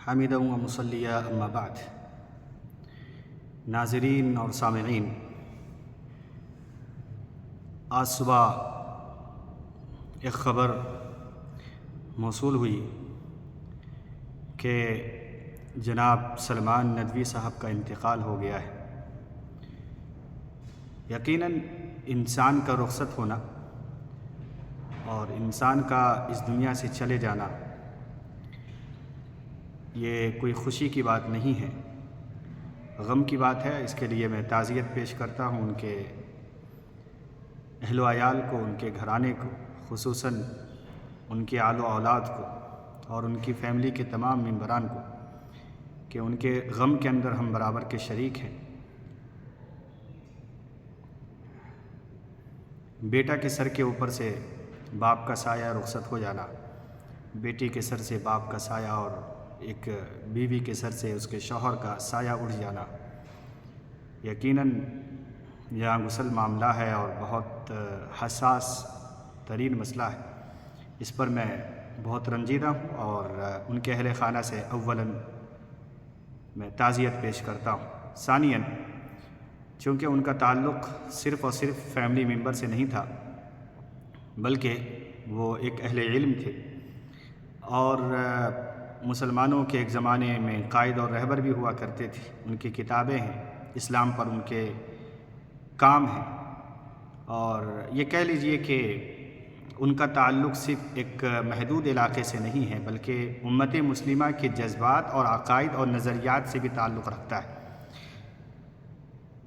حامدا و مصلیہ اما بعد۔ ناظرین اور سامعین، آج صبح ایک خبر موصول ہوئی کہ جناب سلمان ندوی صاحب کا انتقال ہو گیا ہے۔ یقیناً انسان کا رخصت ہونا اور انسان کا اس دنیا سے چلے جانا یہ کوئی خوشی کی بات نہیں ہے، غم کی بات ہے۔ اس کے لیے میں تعزیت پیش کرتا ہوں ان کے اہل و عیال کو، ان کے گھرانے کو، خصوصاً ان کے آل و اولاد کو اور ان کی فیملی کے تمام ممبران کو کہ ان کے غم کے اندر ہم برابر کے شریک ہیں۔ بیٹا کے سر کے اوپر سے باپ کا سایہ رخصت ہو جانا، بیٹی کے سر سے باپ کا سایہ اور ایک بیوی کے سر سے اس کے شوہر کا سایہ اٹھ جانا، یقیناً یہ غسل معاملہ ہے اور بہت حساس ترین مسئلہ ہے۔ اس پر میں بہت رنجیدہ ہوں اور ان کے اہل خانہ سے اولاً میں تعزیت پیش کرتا ہوں۔ ثانیاً، چونکہ ان کا تعلق صرف اور صرف فیملی ممبر سے نہیں تھا بلکہ وہ ایک اہل علم تھے اور مسلمانوں کے ایک زمانے میں قائد اور رہبر بھی ہوا کرتے تھے۔ ان کی کتابیں ہیں، اسلام پر ان کے کام ہیں، اور یہ کہہ لیجئے کہ ان کا تعلق صرف ایک محدود علاقے سے نہیں ہے بلکہ امت مسلمہ کے جذبات اور عقائد اور نظریات سے بھی تعلق رکھتا ہے۔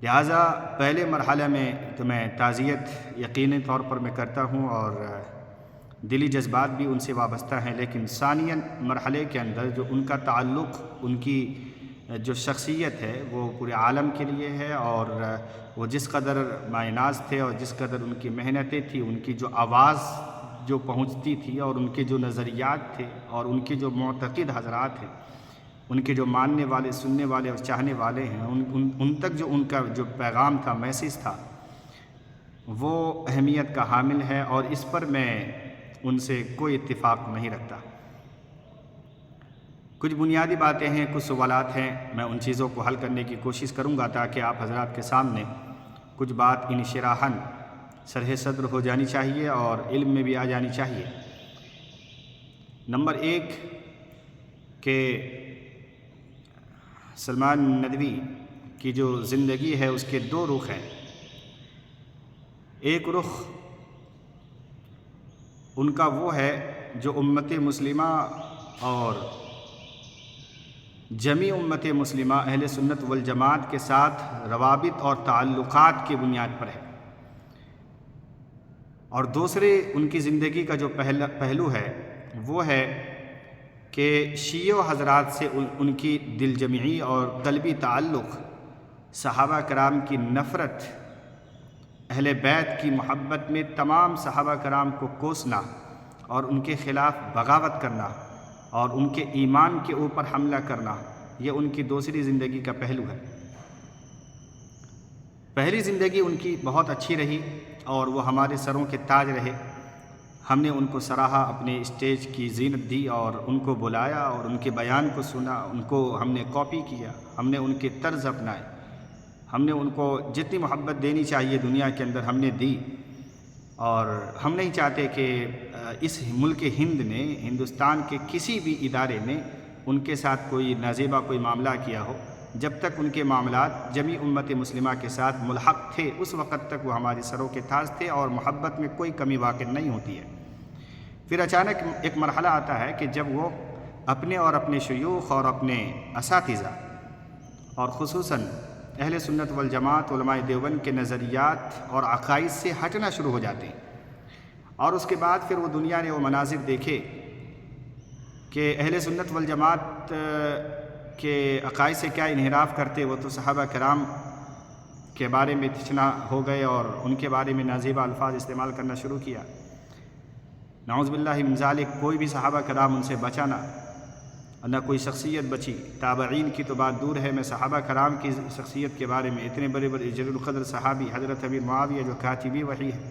لہٰذا پہلے مرحلہ میں تو میں تعزیت یقینی طور پر میں کرتا ہوں اور دلی جذبات بھی ان سے وابستہ ہیں، لیکن ثانیاً مرحلے کے اندر جو ان کا تعلق، ان کی جو شخصیت ہے وہ پورے عالم کے لیے ہے، اور وہ جس قدر مائناز تھے اور جس قدر ان کی محنتیں تھیں، ان کی جو آواز جو پہنچتی تھی اور ان کے جو نظریات تھے اور ان کے جو معتقد حضرات ہیں، ان کے جو ماننے والے، سننے والے اور چاہنے والے ہیں، ان تک جو ان کا جو پیغام تھا، میسیج تھا، وہ اہمیت کا حامل ہے، اور اس پر میں ان سے کوئی اتفاق نہیں رکھتا۔ کچھ بنیادی باتیں ہیں، کچھ سوالات ہیں، میں ان چیزوں کو حل کرنے کی کوشش کروں گا تاکہ آپ حضرات کے سامنے کچھ بات انشراحاً شرح صدر ہو جانی چاہیے اور علم میں بھی آ جانی چاہیے۔ نمبر ایک کہ سلمان ندوی کی جو زندگی ہے اس کے دو رخ ہیں۔ ایک رخ ان کا وہ ہے جو امت مسلمہ اور جمیع امت مسلمہ اہل سنت والجماعت کے ساتھ روابط اور تعلقات کی بنیاد پر ہے، اور دوسرے ان کی زندگی کا جو پہلو ہے وہ ہے کہ شیعہ حضرات سے ان کی دل جمعی اور قلبی تعلق، صحابہ کرام کی نفرت، اہل بیت کی محبت میں تمام صحابہ کرام کو کوسنا اور ان کے خلاف بغاوت کرنا اور ان کے ایمان کے اوپر حملہ کرنا، یہ ان کی دوسری زندگی کا پہلو ہے۔ پہلی زندگی ان کی بہت اچھی رہی اور وہ ہمارے سروں کے تاج رہے۔ ہم نے ان کو سراہا، اپنے اسٹیج کی زینت دی اور ان کو بلایا اور ان کے بیان کو سنا، ان کو ہم نے کاپی کیا، ہم نے ان کے طرز اپنائے، ہم نے ان کو جتنی محبت دینی چاہیے دنیا کے اندر ہم نے دی، اور ہم نہیں چاہتے کہ اس ملک ہند نے، ہندوستان کے کسی بھی ادارے نے ان کے ساتھ کوئی نازیبا کوئی معاملہ کیا ہو۔ جب تک ان کے معاملات جمیع امت مسلمہ کے ساتھ ملحق تھے اس وقت تک وہ ہمارے سروں کے تاج تھے اور محبت میں کوئی کمی واقع نہیں ہوتی ہے۔ پھر اچانک ایک مرحلہ آتا ہے کہ جب وہ اپنے اور اپنے شیوخ اور اپنے اساتذہ اور خصوصاً اہل سنت والجماعت علماء دیوبند کے نظریات اور عقائد سے ہٹنا شروع ہو جاتے ہیں، اور اس کے بعد پھر وہ دنیا نے وہ مناظر دیکھے کہ اہل سنت والجماعت کے عقائد سے کیا انحراف کرتے، وہ تو صحابہ کرام کے بارے میں تشنا ہو گئے اور ان کے بارے میں نازیبہ الفاظ استعمال کرنا شروع کیا۔ نعوذ باللہ من ذالک، کوئی بھی صحابہ کرام ان سے بچا نہ کوئی شخصیت بچی۔ تابعین کی تو بات دور ہے، میں صحابہ کرام کی شخصیت کے بارے میں، اتنے بڑے بڑے جلیل القدر صحابی حضرت امیر معاویہ جو کاتبی وحی ہے،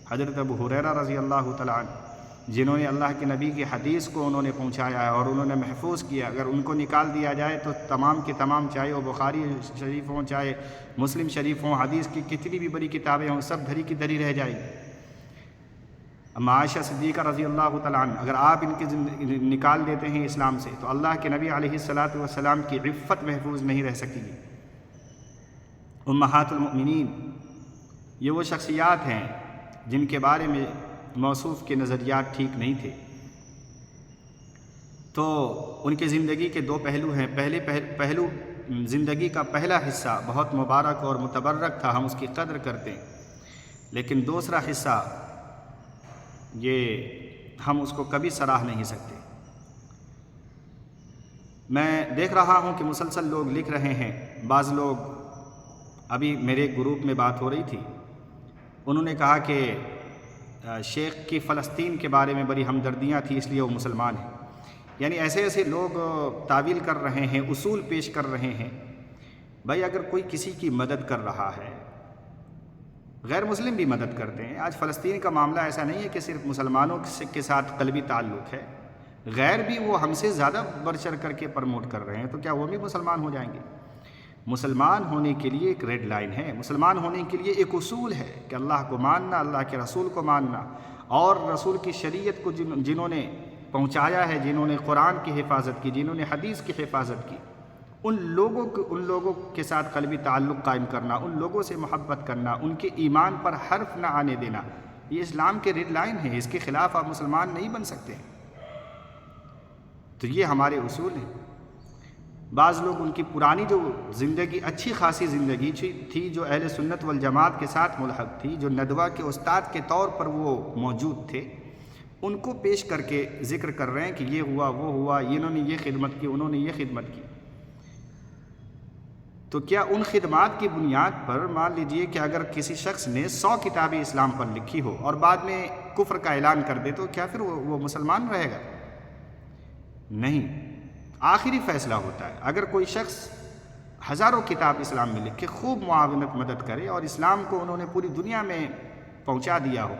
حضرت ابو ہریرہ رضی اللہ تعالیٰ عنہ، جنہوں نے اللہ کے نبی کی حدیث کو انہوں نے پہنچایا ہے اور انہوں نے محفوظ کیا، اگر ان کو نکال دیا جائے تو تمام کے تمام، چاہے وہ بخاری شریف ہوں، چاہے مسلم شریف ہوں، حدیث کی کتنی بھی بڑی کتابیں ہوں، سب دھری کی دھری رہ جائیں گی۔ اما عائشہ صدیقہ رضی اللہ تعالیٰ عنہ، اگر آپ ان کے نکال دیتے ہیں اسلام سے تو اللہ کے نبی علیہ الصلاۃ والسلام کی عفت محفوظ نہیں رہ سکے گی۔ امہات المؤمنین یہ وہ شخصیات ہیں جن کے بارے میں موصوف کے نظریات ٹھیک نہیں تھے، تو ان کی زندگی کے دو پہلو ہیں۔ پہلو زندگی کا پہلا حصہ بہت مبارک اور متبرک تھا، ہم اس کی قدر کرتے ہیں، لیکن دوسرا حصہ یہ ہم اس کو کبھی سراہ نہیں سکتے۔ میں دیکھ رہا ہوں کہ مسلسل لوگ لکھ رہے ہیں، بعض لوگ، ابھی میرے گروپ میں بات ہو رہی تھی، انہوں نے کہا کہ شیخ کی فلسطین کے بارے میں بڑی ہمدردیاں تھیں اس لیے وہ مسلمان ہیں۔ یعنی ایسے لوگ تعویل کر رہے ہیں، اصول پیش کر رہے ہیں۔ بھائی اگر کوئی کسی کی مدد کر رہا ہے، غیر مسلم بھی مدد کرتے ہیں۔ آج فلسطین کا معاملہ ایسا نہیں ہے کہ صرف مسلمانوں کے ساتھ قلبی تعلق ہے، غیر بھی وہ ہم سے زیادہ بڑھ چڑھ کر کے پروموٹ کر رہے ہیں، تو کیا وہ بھی مسلمان ہو جائیں گے؟ مسلمان ہونے کے لیے ایک ریڈ لائن ہے، مسلمان ہونے کے لیے ایک اصول ہے کہ اللہ کو ماننا، اللہ کے رسول کو ماننا، اور رسول کی شریعت کو جنہوں نے پہنچایا ہے، جنہوں نے قرآن کی حفاظت کی، جنہوں نے حدیث کی حفاظت کی، ان لوگوں کے ساتھ قلبی تعلق قائم کرنا، ان لوگوں سے محبت کرنا، ان کے ایمان پر حرف نہ آنے دینا، یہ اسلام کے ریڈ لائن ہے۔ اس کے خلاف آپ مسلمان نہیں بن سکتے۔ تو یہ ہمارے اصول ہیں۔ بعض لوگ ان کی پرانی جو زندگی، اچھی خاصی زندگی تھی، جو اہل سنت والجماعت کے ساتھ ملحق تھی، جو ندوہ کے استاد کے طور پر وہ موجود تھے، ان کو پیش کر کے ذکر کر رہے ہیں کہ یہ ہوا، وہ ہوا، انہوں نے یہ خدمت کی، انہوں نے یہ خدمت کی۔ تو کیا ان خدمات کی بنیاد پر مان لیجئے کہ اگر کسی شخص نے 100 کتابیں اسلام پر لکھی ہو اور بعد میں کفر کا اعلان کر دے تو کیا پھر وہ مسلمان رہے گا؟ نہیں، آخری فیصلہ ہوتا ہے۔ اگر کوئی شخص ہزاروں کتاب اسلام میں لکھ کے خوب معاونت مدد کرے اور اسلام کو انہوں نے پوری دنیا میں پہنچا دیا ہو،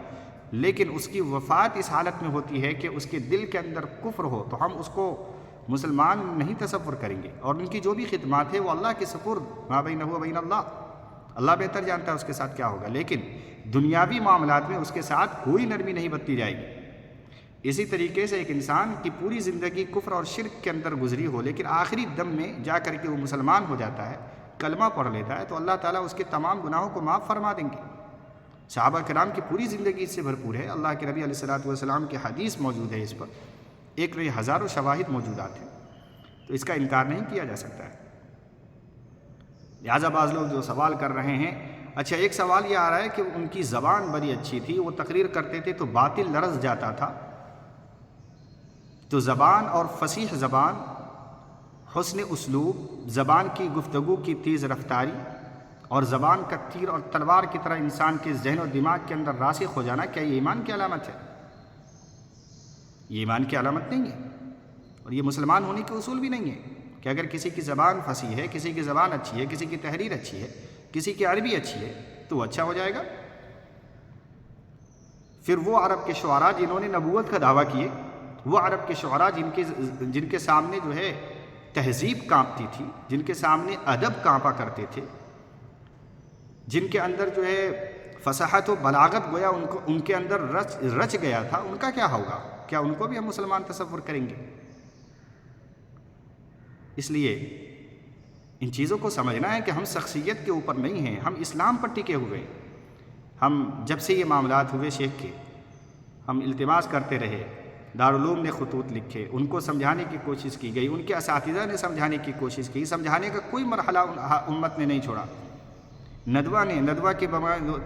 لیکن اس کی وفات اس حالت میں ہوتی ہے کہ اس کے دل کے اندر کفر ہو، تو ہم اس کو مسلمان نہیں تصور کریں گے۔ اور ان کی جو بھی خدمات ہے وہ اللہ کے سپرد، ما بینہ و بین اللہ بہتر جانتا ہے اس کے ساتھ کیا ہوگا، لیکن دنیاوی معاملات میں اس کے ساتھ کوئی نرمی نہیں برتی جائے گی۔ اسی طریقے سے ایک انسان کی پوری زندگی کفر اور شرک کے اندر گزری ہو، لیکن آخری دم میں جا کر کے وہ مسلمان ہو جاتا ہے، کلمہ پڑھ لیتا ہے، تو اللہ تعالیٰ اس کے تمام گناہوں کو معاف فرما دیں گے۔ صحابہ کرام کی پوری زندگی اس سے بھرپور ہے، اللہ کے نبی علیہ الصلوۃ والسلام کی حدیث موجود ہے اس پر، ایک نہیں ہزاروں شواہد موجودات ہیں، تو اس کا انکار نہیں کیا جا سکتا ہے۔ لہٰذا بعض لوگ جو سوال کر رہے ہیں، اچھا ایک سوال یہ آ رہا ہے کہ ان کی زبان بڑی اچھی تھی، وہ تقریر کرتے تھے تو باطل لرز جاتا تھا، تو زبان اور فصیح زبان، حسن اسلوب، زبان کی گفتگو کی تیز رفتاری اور زبان کا تیر اور تلوار کی طرح انسان کے ذہن و دماغ کے اندر راسخ ہو جانا، کیا یہ ایمان کی علامت ہے؟ یہ ایمان کی علامت نہیں ہے، اور یہ مسلمان ہونے کے اصول بھی نہیں ہے کہ اگر کسی کی زبان فصیح ہے، کسی کی زبان اچھی ہے، کسی کی تحریر اچھی ہے، کسی کی عربی اچھی ہے تو وہ اچھا ہو جائے گا۔ پھر وہ عرب کے شعراء جنہوں نے نبوت کا دعویٰ کیے، وہ عرب کے شعراء جن کے سامنے جو ہے تہذیب کانپتی تھی، جن کے سامنے ادب کانپا کرتے تھے، جن کے اندر جو ہے فصاحت و بلاغت گویا ان کے اندر رچ گیا تھا، ان کا کیا ہوگا؟ کیا ان کو بھی ہم مسلمان تصور کریں گے؟ اس لیے ان چیزوں کو سمجھنا ہے کہ ہم شخصیت کے اوپر نہیں ہیں، ہم اسلام پر ٹکے ہوئے ہیں۔ ہم جب سے یہ معاملات ہوئے شیخ کے، ہم التماس کرتے رہے، دارالعلوم نے خطوط لکھے، ان کو سمجھانے کی کوشش کی گئی، ان کے اساتذہ نے سمجھانے کی کوشش کی، سمجھانے کا کوئی مرحلہ امت نے نہیں چھوڑا۔ ندوہ کے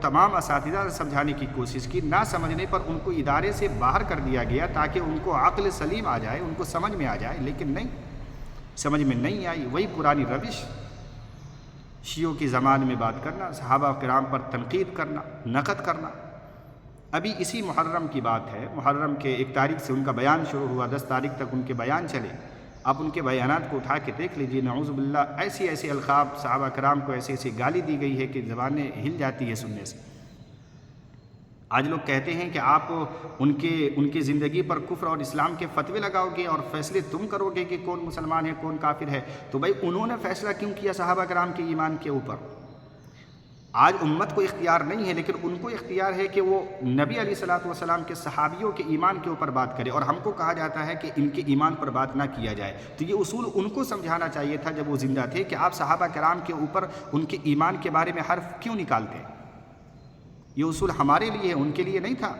تمام اساتذہ نے سمجھانے کی کوشش کی، نہ سمجھنے پر ان کو ادارے سے باہر کر دیا گیا تاکہ ان کو عقل سلیم آ جائے، ان کو سمجھ میں آ جائے، لیکن نہیں، سمجھ میں نہیں آئی۔ وہی پرانی روش، شیعوں کی زمان میں بات کرنا، صحابہ کرام پر تنقید کرنا، نقد کرنا۔ ابھی اسی محرم کی بات ہے، محرم کے 1 تاریخ سے ان کا بیان شروع ہوا، 10 تاریخ تک ان کے بیان چلے۔ آپ ان کے بیانات کو اٹھا کے دیکھ لیجیے، نعوذ باللہ ایسی القاب صحابہ کرام کو ایسی گالی دی گئی ہے کہ زبانیں ہل جاتی ہے سننے سے۔ آج لوگ کہتے ہیں کہ آپ ان کی زندگی پر کفر اور اسلام کے فتوے لگاؤ گے اور فیصلے تم کرو گے کہ کون مسلمان ہے کون کافر ہے. تو بھائی انہوں نے فیصلہ کیوں کیا صحابہ کرام کے ایمان کے اوپر؟ آج امت کو اختیار نہیں ہے، لیکن ان کو اختیار ہے کہ وہ نبی علیہ الصلوۃ والسلام کے صحابیوں کے ایمان کے اوپر بات کرے، اور ہم کو کہا جاتا ہے کہ ان کے ایمان پر بات نہ کیا جائے. تو یہ اصول ان کو سمجھانا چاہیے تھا جب وہ زندہ تھے کہ آپ صحابہ کرام کے اوپر ان کے ایمان کے بارے میں حرف کیوں نکالتے ہیں. یہ اصول ہمارے لیے ہے، ان کے لیے نہیں تھا.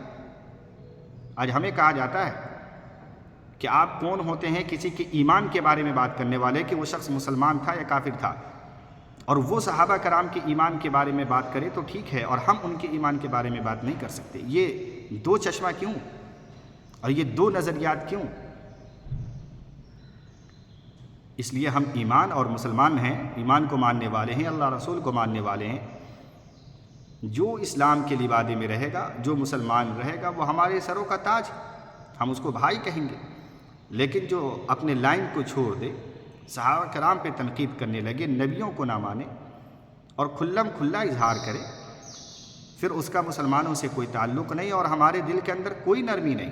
آج ہمیں کہا جاتا ہے کہ آپ کون ہوتے ہیں کسی کے ایمان کے بارے میں بات کرنے والے، کہ وہ شخص مسلمان تھا یا کافر تھا، اور وہ صحابہ کرام کے ایمان کے بارے میں بات کرے تو ٹھیک ہے، اور ہم ان کے ایمان کے بارے میں بات نہیں کر سکتے. یہ دو چشمہ کیوں، اور یہ دو نظریات کیوں؟ اس لیے ہم ایمان اور مسلمان ہیں، ایمان کو ماننے والے ہیں، اللہ رسول کو ماننے والے ہیں. جو اسلام کے لبادے میں رہے گا، جو مسلمان رہے گا، وہ ہمارے سروں کا تاج، ہم اس کو بھائی کہیں گے. لیکن جو اپنے لائن کو چھوڑ دے، صحابہ کرام پہ تنقید کرنے لگے، نبیوں کو نہ مانے اور کھلم کھلا اظہار کرے، پھر اس کا مسلمانوں سے کوئی تعلق نہیں، اور ہمارے دل کے اندر کوئی نرمی نہیں.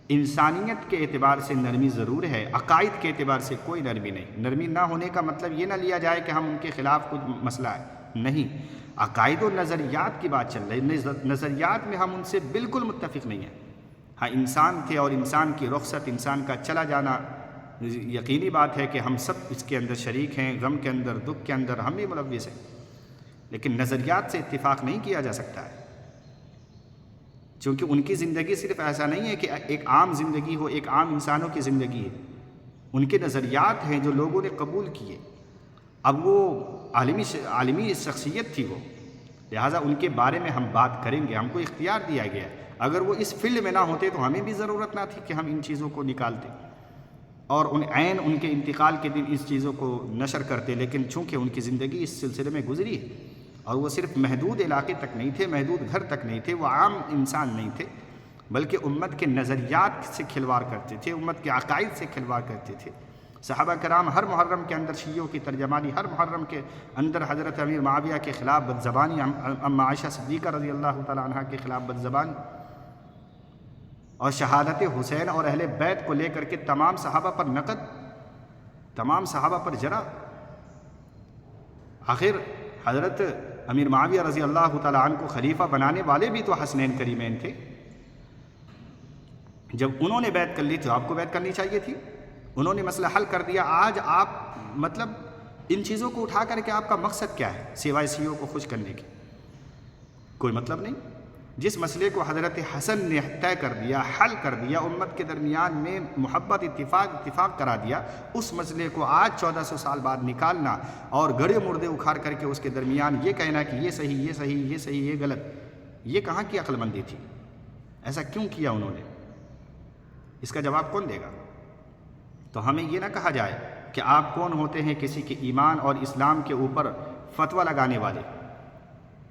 انسانیت کے اعتبار سے نرمی ضرور ہے، عقائد کے اعتبار سے کوئی نرمی نہیں. نرمی نہ ہونے کا مطلب یہ نہ لیا جائے کہ ہم ان کے خلاف کچھ مسئلہ ہے، نہیں. عقائد و نظریات کی بات چل رہی ہے، نظریات میں ہم ان سے بالکل متفق نہیں ہیں. ہاں انسان تھے، اور انسان کی رخصت، انسان کا چلا جانا یقینی بات ہے کہ ہم سب اس کے اندر شریک ہیں، غم کے اندر، دکھ کے اندر ہم بھی ملوث ہیں. لیکن نظریات سے اتفاق نہیں کیا جا سکتا ہے، چونکہ ان کی زندگی صرف ایسا نہیں ہے کہ ایک عام زندگی ہو، ایک عام انسانوں کی زندگی ہے. ان کے نظریات ہیں جو لوگوں نے قبول کیے. اب وہ عالمی شخصیت تھی وہ، لہٰذا ان کے بارے میں ہم بات کریں گے، ہم کو اختیار دیا گیا. اگر وہ اس فیلڈ میں نہ ہوتے تو ہمیں بھی ضرورت نہ تھی کہ ہم ان چیزوں کو نکالتے اور ان کے انتقال کے دن اس چیزوں کو نشر کرتے. لیکن چونکہ ان کی زندگی اس سلسلے میں گزری ہے، اور وہ صرف محدود علاقے تک نہیں تھے، محدود گھر تک نہیں تھے، وہ عام انسان نہیں تھے، بلکہ امت کے نظریات سے کھلواڑ کرتے تھے، امت کے عقائد سے کھلواڑ کرتے تھے. صحابہ کرام ہر محرم کے اندر شیعوں کی ترجمانی، ہر محرم کے اندر حضرت امیر معاویہ کے خلاف بدزبانی، ام عائشہ صدیقہ رضی اللہ تعالیٰ عنہ کے خلاف بدزبانی، اور شہادت حسین اور اہل بیت کو لے کر کے تمام صحابہ پر نقد، تمام صحابہ پر جرح. آخر حضرت امیر معاویہ رضی اللہ تعالیٰ عنہ کو خلیفہ بنانے والے بھی تو حسنین کریمین تھے. جب انہوں نے بیعت کر لی تو آپ کو بیعت کرنی چاہیے تھی. انہوں نے مسئلہ حل کر دیا. آج آپ مطلب ان چیزوں کو اٹھا کر کے آپ کا مقصد کیا ہے سوائے شیعوں کو خوش کرنے کے؟ کوئی مطلب نہیں. جس مسئلے کو حضرت حسن نے طے کر دیا، حل کر دیا، امت کے درمیان میں محبت، اتفاق کرا دیا، اس مسئلے کو آج 1400 سال بعد نکالنا اور گڑے مردے اکھاڑ کر کے اس کے درمیان یہ کہنا کہ یہ صحیح، یہ صحیح، یہ صحیح، یہ غلط، یہ کہاں کی عقل مندی تھی؟ ایسا کیوں کیا انہوں نے؟ اس کا جواب کون دے گا؟ تو ہمیں یہ نہ کہا جائے کہ آپ کون ہوتے ہیں کسی کے ایمان اور اسلام کے اوپر فتویٰ لگانے والے.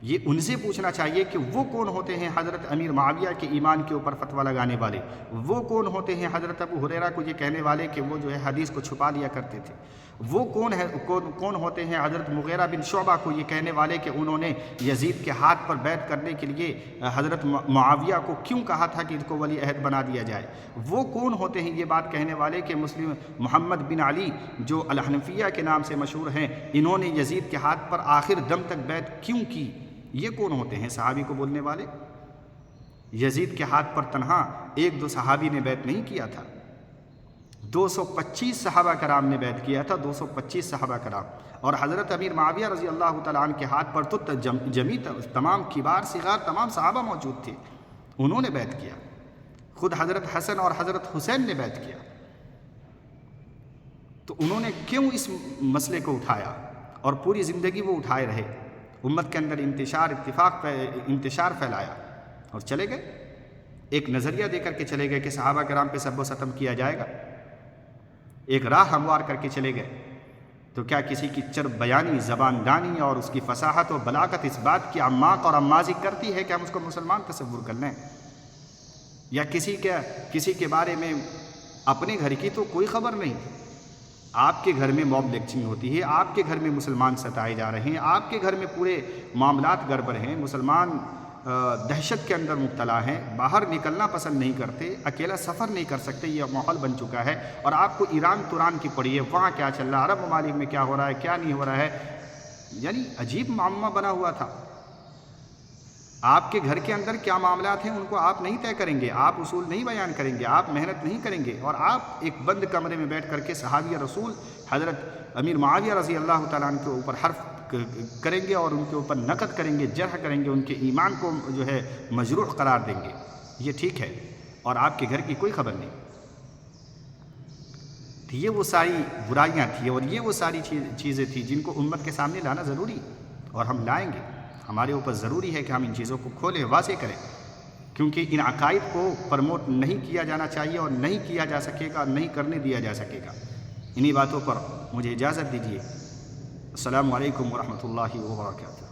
یہ ان سے پوچھنا چاہیے کہ وہ کون ہوتے ہیں حضرت امیر معاویہ کے ایمان کے اوپر فتویٰ لگانے والے، وہ کون ہوتے ہیں حضرت ابو ہریرہ کو یہ کہنے والے کہ وہ جو ہے حدیث کو چھپا لیا کرتے تھے، وہ کون ہوتے ہیں حضرت مغیرہ بن شعبہ کو یہ کہنے والے کہ انہوں نے یزید کے ہاتھ پر بیعت کرنے کے لیے حضرت معاویہ کو کیوں کہا تھا کہ ان کو ولی عہد بنا دیا جائے. وہ کون ہوتے ہیں یہ بات کہنے والے کہ مسلم محمد بن علی جو الحنفیہ کے نام سے مشہور ہیں، انہوں نے یزید کے ہاتھ پر آخر دم تک بیعت کیوں کی؟ یہ کون ہوتے ہیں صحابی کو بولنے والے؟ یزید کے ہاتھ پر تنہا ایک دو صحابی نے بیعت نہیں کیا تھا، 225 صحابہ کرام نے بیعت کیا تھا، 225 صحابہ کرام. اور حضرت امیر معاویہ رضی اللہ تعالیٰ عنہ کے ہاتھ پر تو جمی تمام کبار صغار تمام صحابہ موجود تھے، انہوں نے بیعت کیا. خود حضرت حسن اور حضرت حسین نے بیعت کیا. تو انہوں نے کیوں اس مسئلے کو اٹھایا اور پوری زندگی وہ اٹھائے رہے، امت کے اندر انتشار پھیلایا اور چلے گئے. ایک نظریہ دے کر کے چلے گئے کہ صحابہ کرام پہ سب و ستم کیا جائے گا، ایک راہ ہموار کر کے چلے گئے. تو کیا کسی کی چرب بیانی، زبان دانی اور اس کی فصاحت و بلاغت اس بات کی عماق اور امازی کرتی ہے کہ ہم اس کو مسلمان تصور کر لیں؟ یا کسی کے بارے میں اپنے گھر کی تو کوئی خبر نہیں، آپ کے گھر میں موب لیکچنگ ہوتی ہے، آپ کے گھر میں مسلمان ستائے جا رہے ہیں، آپ کے گھر میں پورے معاملات گڑبڑ ہیں، مسلمان دہشت کے اندر مبتلا ہیں، باہر نکلنا پسند نہیں کرتے، اکیلا سفر نہیں کر سکتے، یہ ماحول بن چکا ہے، اور آپ کو ایران توران کی پڑی ہے، وہاں کیا چل رہا ہے، عرب ممالک میں کیا ہو رہا ہے، کیا نہیں ہو رہا ہے، یعنی عجیب معمہ بنا ہوا تھا۔ آپ کے گھر کے اندر کیا معاملات ہیں ان کو آپ نہیں طے کریں گے، آپ اصول نہیں بیان کریں گے، آپ محنت نہیں کریں گے، اور آپ ایک بند کمرے میں بیٹھ کر کے صحابی رسول حضرت امیر معاویہ رضی اللہ تعالیٰ عنہ کے اوپر حرف کریں گے اور ان کے اوپر نقد کریں گے، جرح کریں گے، ان کے ایمان کو جو ہے مجروح قرار دیں گے، یہ ٹھیک ہے؟ اور آپ کے گھر کی کوئی خبر نہیں۔ تو یہ وہ ساری برائیاں تھیں اور یہ وہ ساری چیزیں تھیں جن کو امت کے سامنے لانا ضروری، اور ہم لائیں گے۔ ہمارے اوپر ضروری ہے کہ ہم ان چیزوں کو کھولیں، واضح کریں، کیونکہ ان عقائد کو پروموٹ نہیں کیا جانا چاہیے اور نہیں کیا جا سکے گا، نہیں کرنے دیا جا سکے گا۔ انہی باتوں پر مجھے اجازت دیجیے۔ السلام علیکم ورحمۃ اللہ وبرکاتہ۔